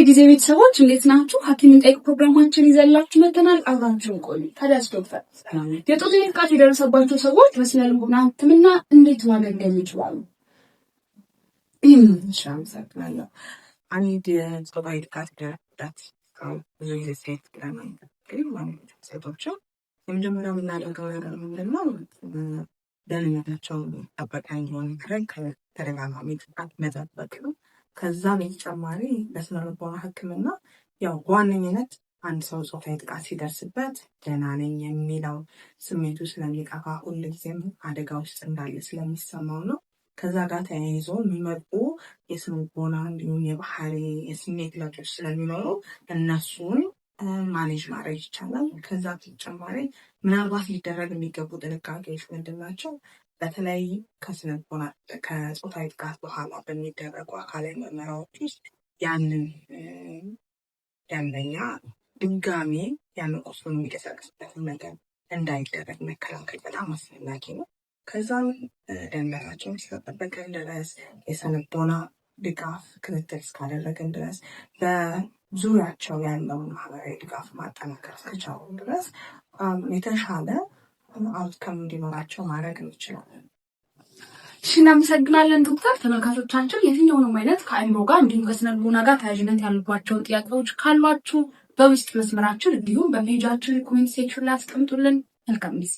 የጊዜ ቤተሰቦች እንዴት ናችሁ? ሐኪምን ጠይቅ ፕሮግራማችን ይዘላችሁ መጥተናል። አብራችሁን ቆዩ። ታዲያስ ዶክተር የጡት ጥቃት የደረሰባቸው ሰዎች በስነ ልቦና ሕክምና እንዴት ማገገም ይችላሉ? አመሰግናለሁ። አንድ የጾታዊ ጥቃት የደረሰባት ብዙ ጊዜ ሴት ሴቶችን የመጀመሪያው የምናደርገው ነገር ምንድን ነው? ደህንነታቸው ጠበቃ እንዲሆን ማድረግ ከተደጋጋሚ ጥቃት መጠበቅ ነው። ከዛ በተጨማሪ በስነ ልቦና ሕክምና ያው በዋነኝነት አንድ ሰው ጾታዊ ጥቃት ሲደርስበት ደህና ነኝ የሚለው ስሜቱ ስለሚጠፋ ሁልጊዜም አደጋ ውስጥ እንዳለ ስለሚሰማው ነው። ከዛ ጋር ተያይዞ የሚመጡ የስነ ልቦና እንዲሁም የባህሪ የስሜት ለውጦች ስለሚኖሩ እነሱን ማኔጅ ማድረግ ይቻላል። ከዛ በተጨማሪ ምናልባት ሊደረግ የሚገቡ ጥንቃቄዎች ምንድን ናቸው? በተለይ ከጾታዊ ጥቃት በኋላ በሚደረጉ አካላዊ ምርመራዎች ውስጥ ያንን ደንበኛ ድጋሜ ያንን ቁስሉን የሚቀሰቅስበትን ነገር እንዳይደረግ መከላከል በጣም አስፈላጊ ነው። ከዛም ደህንነታቸውን እስከጠበቅን ድረስ የስነ ልቦና ድጋፍ ክትትል እስካደረግን ድረስ በዙሪያቸው ያለውን ማህበራዊ ድጋፍ ማጠናከር እስከቻሉ ድረስ የተሻለ አውትከም እንዲኖራቸው ማድረግ እንችላለን። እናመሰግናለን ዶክተር። ተመልካቾቻችን የትኛውንም አይነት ከአእምሮ ጋር እንዲሁም ከስነ ልቦና ጋር ተያያዥነት ያሉባቸውን ጥያቄዎች ካሏችሁ በውስጥ መስመራችን እንዲሁም በፔጃችን ኮሜንት ሴክሽን ላይ አስቀምጡልን። መልካም ጊዜ